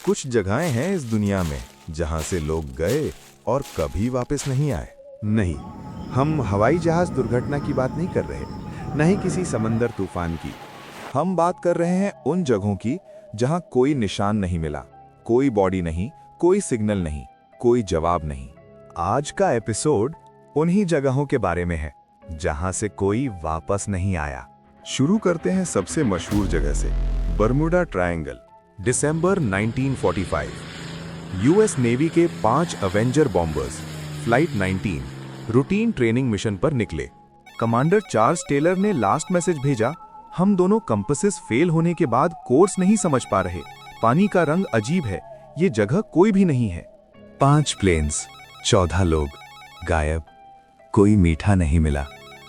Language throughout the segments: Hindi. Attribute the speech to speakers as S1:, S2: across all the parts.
S1: कुछ जगहें हैं इस दुनिया में जहां से लोग गए और कभी वापस नहीं आए।
S2: नहीं, हम हवाई जहाज दुर्घटना की बात नहीं कर रहे, न ही किसी समंदर तूफान की।
S1: हम बात कर रहे हैं उन जगहों की जहां कोई निशान नहीं मिला, कोई बॉडी नहीं, कोई सिग्नल नहीं, कोई जवाब नहीं। आज का एपिसोड उन्हीं जगहों के बारे में है जहां से कोई वापस नहीं आया। शुरू करते हैं सबसे मशहूर जगह से, बर्मुडा ट्रायंगल। दिसंबर 1945, यूएस नेवी के 5 Avenger bombers flight 19 routine training mission पर निकले। कमांडर चार्ल्स टेलर ने लास्ट मैसेज भेजा, हम दोनों कंपासेस फेल होने के बाद कोर्स नहीं समझ पा रहे, पानी का रंग अजीब है, ये जगह कोई भी नहीं है।
S3: 5 प्लेन्स, 14 लोग गायब। कोई मीठा नहीं मिला,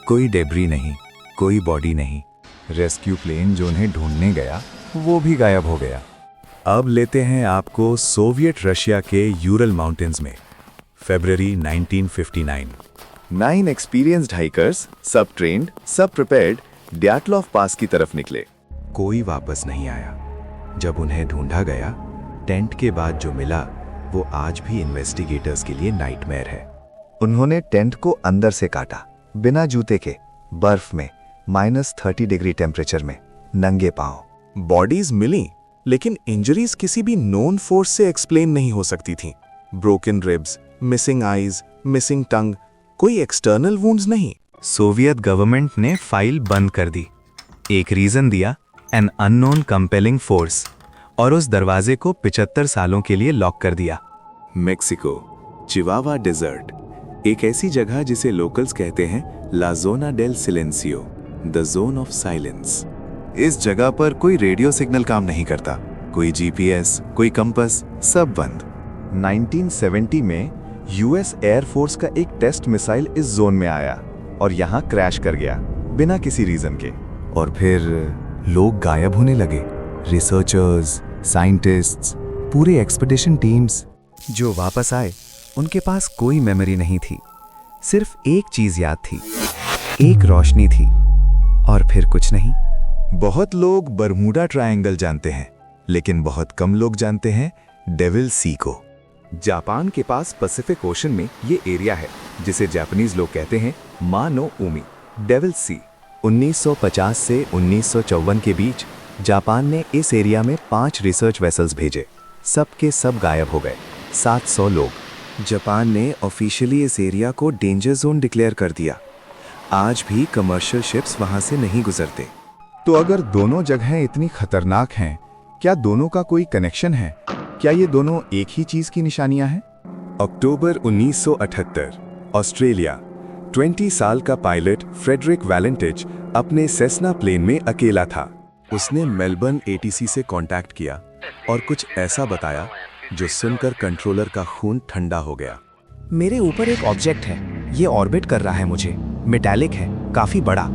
S3: कोई डेब्री नहीं, कोई बॉडी नहीं।
S1: रेस्क्यू प्लेन जो उन्हें ढूंढने गया वो भी गायब हो गया।
S3: अब लेते हैं आपको सोवियत रशिया के यूरल माउंटेन्स में, फरवरी 1959।
S1: 9 एक्सपीरियंस्ड हाइकर्स, सब ट्रेन्ड, सब प्रिपेयर्ड, ड्याटलॉव पास की तरफ निकले।
S3: कोई वापस नहीं आया। जब उन्हें ढूंढा गया, टेंट के बाद जो मिला वो आज भी इन्वेस्टिगेटर्स के लिए नाइटमेयर है।
S4: उन्होंने टेंट को अंदर से काटा, बिना जूते के, बर्फ में, -30 डिग्री टेम्परेचर में, नंगे पांव।
S3: बॉडीज मिली, लेकिन इंजरीज किसी भी नोन फोर्स से एक्सप्लेन नहीं हो सकती थीं। Broken ribs, missing eyes, missing tongue, कोई एक्सटर्नल वुंड्स नहीं। सोवियत गवर्नमेंट ने फाइल बंद कर दी। एक रीजन दिया, एन अननोन कंपेलिंग फोर्स, और उस दरवाजे को 75 सालों के लिए लॉक कर दिया। मेक्सिको, चिवावा डेजर्ट, एक ऐसी जगह जिसे लोकल्स कहते हैं La Zona del Silencio, the zone of silence.
S4: इस जगह पर कोई रेडियो सिग्नल काम नहीं करता, कोई जीपीएस, कोई कंपास, सब बंद।
S1: 1970 में यूएस एयरफोर्स का एक टेस्ट मिसाइल इस जोन में आया और यहां क्रैश कर गया बिना किसी रीजन के।
S3: और फिर लोग गायब होने लगे। रिसर्चर्स, साइंटिस्ट्स, पूरे एक्सपेडिशन टीम्स। जो वापस आए उनके पास कोई मेमोरी नहीं थी, सिर्फ एक चीज याद थी, एक रोशनी थी, और फिर कुछ नहीं।
S1: बहुत लोग बर्मुडा ट्रायंगल जानते हैं, लेकिन बहुत कम लोग जानते हैं डेविल सी को। जापान के पास पैसिफिक ओशन में ये एरिया है जिसे जापानीज लोग कहते हैं मा नो उमी, डेविल सी।
S3: 1950 से 1954 के बीच जापान ने इस एरिया में 5 रिसर्च वेसल्स भेजे। सब के सब गायब हो गए, 700 लोग।
S4: जापान ने ऑफिशियली इस एरिया को डेंजर जोन डिक्लेयर कर दिया। आज भी कमर्शियल शिप्स वहां से नहीं गुजरते।
S1: तो अगर दोनों जगहें इतनी खतरनाक हैं, क्या दोनों का कोई कनेक्शन है? क्या ये दोनों एक ही चीज की निशानियां हैं?
S3: अक्टूबर 1978, ऑस्ट्रेलिया। 20 साल का पायलट फ्रेडरिक वैलेंटिच अपने सेस्ना प्लेन में अकेला था। उसने मेलबर्न एटीसी से कांटेक्ट किया और कुछ ऐसा बताया जो सुनकर कंट्रोलर का खून ठंडा हो गया।
S5: मेरे ऊपर एक ऑब्जेक्ट है, ये ऑर्बिट कर रहा है मुझे, मेटालिक है, काफी बड़ा,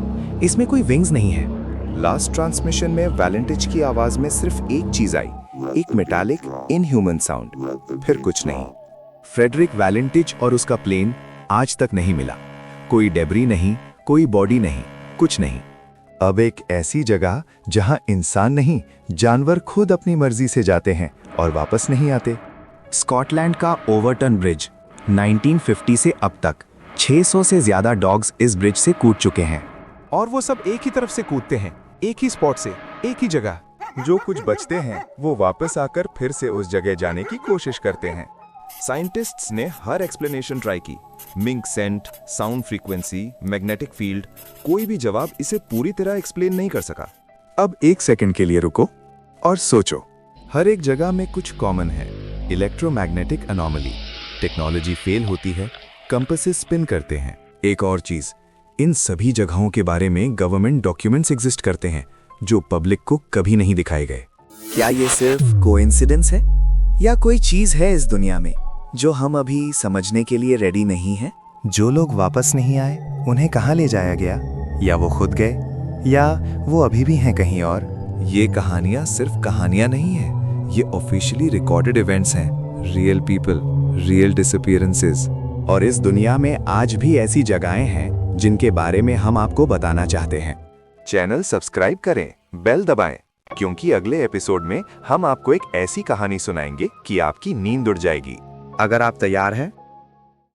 S5: इसमें कोई विंग्स नहीं है।
S4: लास्ट ट्रांसमिशन में वैलेंटिच की आवाज में सिर्फ एक चीज आई, एक मेटालिक इनह्यूमन साउंड, फिर कुछ नहीं।
S3: फ्रेडरिक वैलेंटिच और उसका प्लेन आज तक नहीं मिला। कोई डेब्री नहीं, कोई बॉडी नहीं, कुछ नहीं।
S4: अब एक ऐसी जगह जहां इंसान नहीं, जानवर खुद अपनी मर्जी से जाते हैं और वापस नहीं आते।
S5: स्कॉटलैंड का ओवरटन ब्रिज, 1950 से अब तक 600 से ज्यादा डॉग्स इस ब्रिज से कूद चुके हैं।
S2: और वो सब एक ही तरफ से कूदते हैं, एक ही स्पॉट से, एक ही जगह।
S1: जो कुछ बचते हैं वो वापस आकर फिर से उस जगह जाने की कोशिश करते हैं। साइंटिस्ट्स ने हर एक्सप्लेनेशन ट्राई की, mink scent, sound frequency, magnetic field, कोई भी जवाब इसे पूरी तरह एक्सप्लेन नहीं कर सका।
S3: अब 1 सेकंड के लिए रुको और सोचो।
S1: हर एक जगह में कुछ कॉमन है, इलेक्ट्रोमैग्नेटिक अनोमली, टेक्नोलॉजी फेल होती है, कंपासेस स्पिन करते हैं।
S3: एक और चीज, इन सभी जगहों के बारे में गवर्नमेंट डॉक्यूमेंट्स एग्जिस्ट करते हैं जो पब्लिक को कभी नहीं दिखाए गए।
S4: क्या ये सिर्फ कोइंसिडेंस है या कोई चीज है इस दुनिया में जो हम अभी समझने के लिए रेडी नहीं हैं?
S3: जो लोग वापस नहीं आए उन्हें कहाँ ले जाया गया? या वो खुद गए, या वो अभी भी हैं कहीं और?
S1: ये कहानियां सिर्फ कहानियां नहीं हैं, ये ऑफिशियली रिकॉर्डेड इवेंट्स हैं, रियल पीपल, रियल डिसअपीयरेंसेस।
S3: और इस दुनिया में आज भी ऐसी जगहें हैं जिनके बारे में हम आपको बताना चाहते हैं।
S1: चैनल सब्सक्राइब करें, बेल दबाएं। क्योंकि अगले एपिसोड में हम आपको एक ऐसी कहानी सुनाएंगे कि आपकी नींद उड़ जाएगी।
S5: अगर आप तैयार हैं